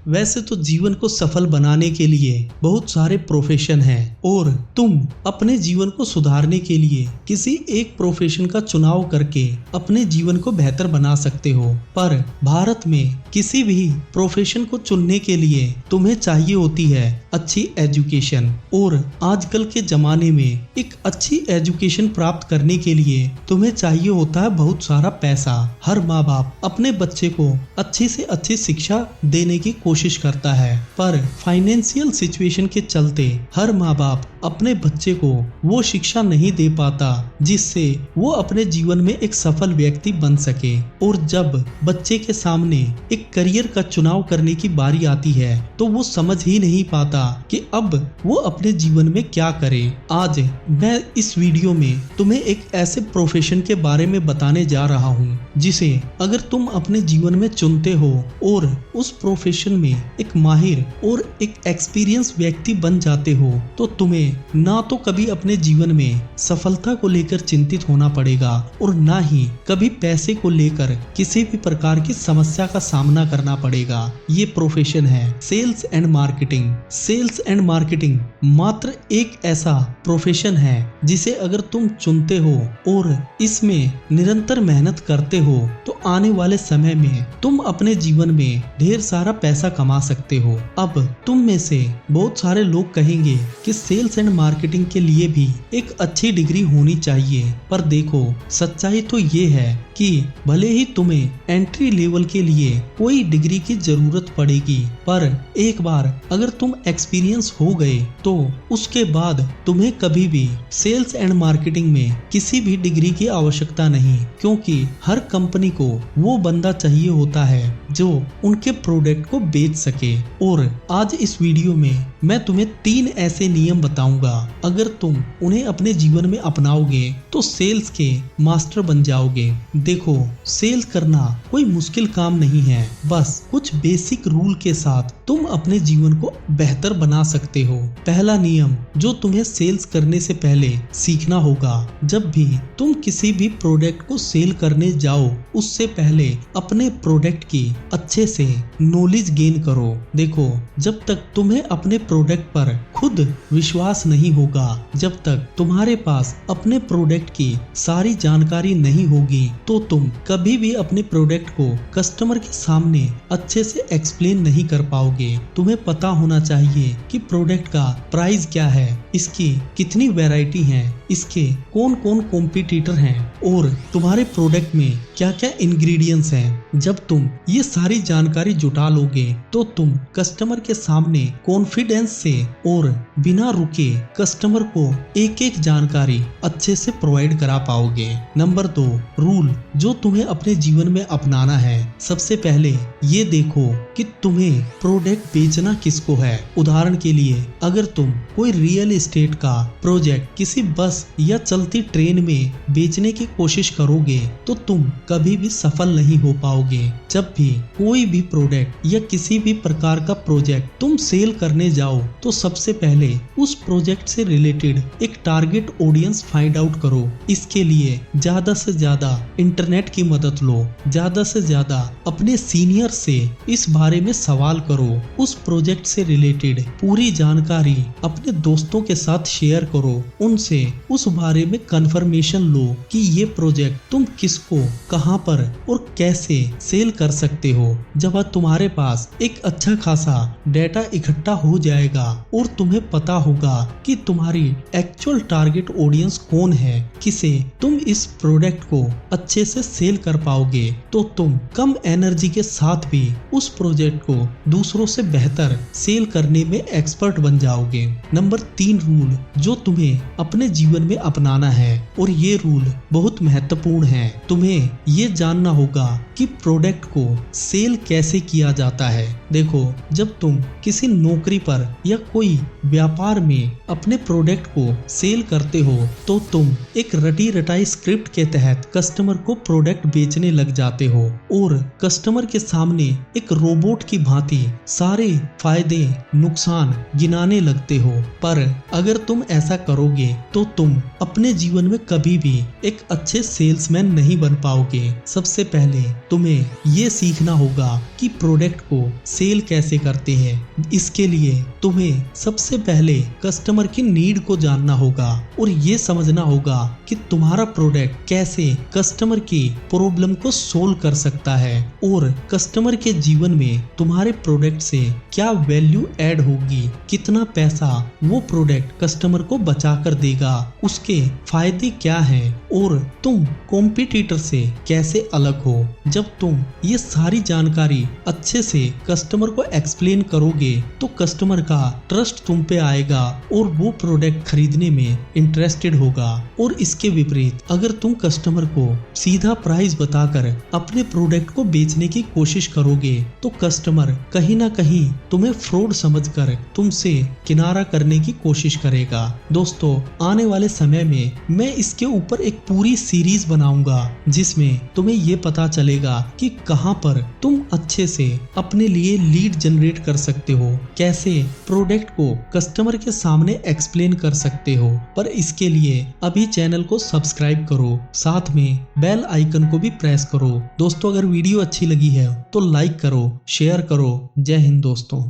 वैसे तो जीवन को सफल बनाने के लिए बहुत सारे प्रोफेशन हैं और तुम अपने जीवन को सुधारने के लिए किसी एक प्रोफेशन का चुनाव करके अपने जीवन को बेहतर बना सकते हो। पर भारत में किसी भी प्रोफेशन को चुनने के लिए तुम्हें चाहिए होती है अच्छी एजुकेशन, और आजकल के जमाने में एक अच्छी एजुकेशन प्राप्त करने के लिए तुम्हें चाहिए होता है बहुत सारा पैसा। हर माँ बाप अपने बच्चे को अच्छी से अच्छी शिक्षा देने की कोशिश करता है, पर फाइनेंशियल सिचुएशन के चलते हर माँ बाप अपने बच्चे को वो शिक्षा नहीं दे पाता जिससे वो अपने जीवन में एक सफल व्यक्ति बन सके। और जब बच्चे के सामने एक करियर का चुनाव करने की बारी आती है तो वो समझ ही नहीं पाता कि अब वो अपने जीवन में क्या करे। आज मैं इस वीडियो में तुम्हें एक ऐसे प्रोफेशन के बारे में बताने जा रहा हूँ जिसे अगर तुम अपने जीवन में चुनते हो और उस प्रोफेशन में एक माहिर और एक एक्सपीरियंस व्यक्ति बन जाते हो तो तुम्हें ना तो कभी अपने जीवन में सफलता को लेकर चिंतित होना पड़ेगा और ना ही कभी पैसे को लेकर किसी भी प्रकार की समस्या का सामना करना पड़ेगा। ये प्रोफेशन है sales and marketing. Sales and marketing मात्र एक ऐसा प्रोफेशन है जिसे अगर तुम चुनते हो और इसमें निरंतर मेहनत करते हो तो आने वाले समय में तुम अपने जीवन में ढेर सारा पैसा कमा सकते हो। अब तुम में से बहुत सारे लोग कहेंगे कि सेल्स एंड मार्केटिंग के लिए भी एक अच्छी डिग्री होनी चाहिए, पर देखो सच्चाई तो ये है कि भले ही तुम्हें एंट्री लेवल के लिए कोई डिग्री की जरूरत पड़ेगी, पर एक बार अगर तुम एक्सपीरियंस हो गए तो उसके बाद तुम्हें कभी भी सेल्स एंड मार्केटिंग में किसी भी डिग्री की आवश्यकता नहीं, क्योंकि हर कंपनी को वो बंदा चाहिए होता है जो उनके प्रोडक्ट को बेच सके। और आज इस वीडियो में मैं तुम्हें 3 ऐसे नियम बताऊंगा, अगर तुम उन्हें अपने जीवन में अपनाओगे तो सेल्स के मास्टर बन जाओगे। देखो, सेल्स करना कोई मुश्किल काम नहीं है, बस कुछ बेसिक रूल के साथ तुम अपने जीवन को बेहतर बना सकते हो। पहला नियम जो तुम्हें सेल्स करने से पहले सीखना होगा, जब भी तुम किसी भी प्रोडक्ट को सेल करने जाओ उससे पहले अपने प्रोडक्ट की अच्छे से नॉलेज गेन करो। देखो, जब तक तुम्हें अपने प्रोडक्ट पर खुद विश्वास नहीं होगा, जब तक तुम्हारे पास अपने प्रोडक्ट की सारी जानकारी नहीं होगी तो तुम कभी भी अपने प्रोडक्ट को कस्टमर के सामने अच्छे से एक्सप्लेन नहीं कर पाओगे। तुम्हें पता होना चाहिए कि प्रोडक्ट का प्राइस क्या है, इसकी कितनी वैरायटी है, इसके कौन कौन कॉम्पिटिटर हैं और तुम्हारे प्रोडक्ट में क्या क्या इंग्रेडिएंट्स हैं। जब तुम ये सारी जानकारी जुटा लोगे तो तुम कस्टमर के सामने कॉन्फिडेंस से और बिना रुके कस्टमर को एक एक जानकारी अच्छे से प्रोवाइड करा पाओगे। नंबर 2 रूल जो तुम्हें अपने जीवन में अपनाना है। सबसे पहले ये देखो कि तुम्हें प्रोडक्ट बेचना किसको है। उदाहरण के लिए, अगर तुम कोई रियल एस्टेट का प्रोजेक्ट किसी बस या चलती ट्रेन में बेचने की कोशिश करोगे तो तुम कभी भी सफल नहीं हो पाओगे। जब भी कोई भी प्रोडक्ट या किसी भी प्रकार का प्रोजेक्ट तुम सेल करने जाओ तो सबसे पहले उस प्रोजेक्ट से रिलेटेड एक टारगेट ऑडियंस फाइंड आउट करो। इसके लिए ज्यादा से ज्यादा इंटरनेट की मदद लो, ज्यादा से ज्यादा अपने सीनियर से इस बारे में सवाल करो, उस प्रोजेक्ट से रिलेटेड पूरी जानकारी अपने दोस्तों के साथ शेयर करो, उनसे उस बारे में कंफर्मेशन लो कि ये प्रोजेक्ट तुम किसको, कहां पर और कैसे सेल कर सकते हो। जब तुम्हारे पास एक अच्छा खासा डेटा इकट्ठा हो जाएगा और तुम्हें पता होगा कि तुम्हारी एक्चुअल टारगेट ऑडियंस कौन है, किसे तुम इस प्रोडक्ट को अच्छे से सेल कर पाओगे, तो तुम कम एनर्जी के साथ भी उस प्रोजेक्ट को दूसरों से बेहतर सेल करने में एक्सपर्ट बन जाओगे। नंबर 3 रूल जो तुम्हें अपने जीवन में अपनाना है, और ये रूल बहुत महत्वपूर्ण है। तुम्हें ये जानना होगा कि प्रोडक्ट को सेल कैसे किया जाता है। देखो, जब तुम किसी नौकरी पर या कोई व्यापार में अपने प्रोडक्ट को सेल करते हो तो तुम एक रटी रटाई स्क्रिप्ट के तहत कस्टमर को प्रोडक्ट बेचने लग जाते हो और कस्टमर के सामने एक रोबोट की भांति सारे फायदे नुकसान गिनाने लगते हो। पर अगर तुम ऐसा करोगे तो तुम अपने जीवन में कभी भी एक अच्छे सेल्समैन नहीं बन पाओगे। सबसे पहले तुम्हें ये सीखना होगा कि प्रोडक्ट को सेल कैसे करते हैं। इसके लिए तुम्हें सबसे पहले कस्टमर की नीड को जानना होगा और ये समझना होगा कि तुम्हारा प्रोडक्ट कैसे कस्टमर की प्रॉब्लम को सोल्व कर सकता है और कस्टमर के जीवन में तुम्हारे प्रोडक्ट से क्या वैल्यू ऐड होगी, कितना पैसा वो प्रोडक्ट कस्टमर को बचा कर देगा, उसके फायदे क्या हैं और तुम कॉम्पिटिटर से कैसे अलग हो। जब तुम ये सारी जानकारी अच्छे से कस्टमर को एक्सप्लेन करोगे तो कस्टमर का ट्रस्ट तुम पे आएगा और वो प्रोडक्ट खरीदने में इंटरेस्टेड होगा। और इसके विपरीत अगर तुम कस्टमर को सीधा प्राइस बताकर अपने प्रोडक्ट को बेचने की कोशिश करोगे तो कस्टमर कहीं ना कहीं तुम्हें फ्रॉड समझकर तुमसे किनारा करने की कोशिश करेगा। दोस्तों, आने वाले समय में मैं इसके ऊपर एक पूरी सीरीज बनाऊंगा जिसमें तुम्हें ये पता चलेगा कि कहां पर तुम अच्छे से अपने लिए लीड जनरेट कर सकते हो, कैसे प्रोडक्ट को कस्टमर के सामने एक्सप्लेन कर सकते हो। पर इसके लिए अभी चैनल को सब्सक्राइब करो, साथ में बेल आइकन को भी प्रेस करो। दोस्तों, अगर वीडियो अच्छी लगी है तो लाइक करो, शेयर करो। जय हिंद दोस्तों।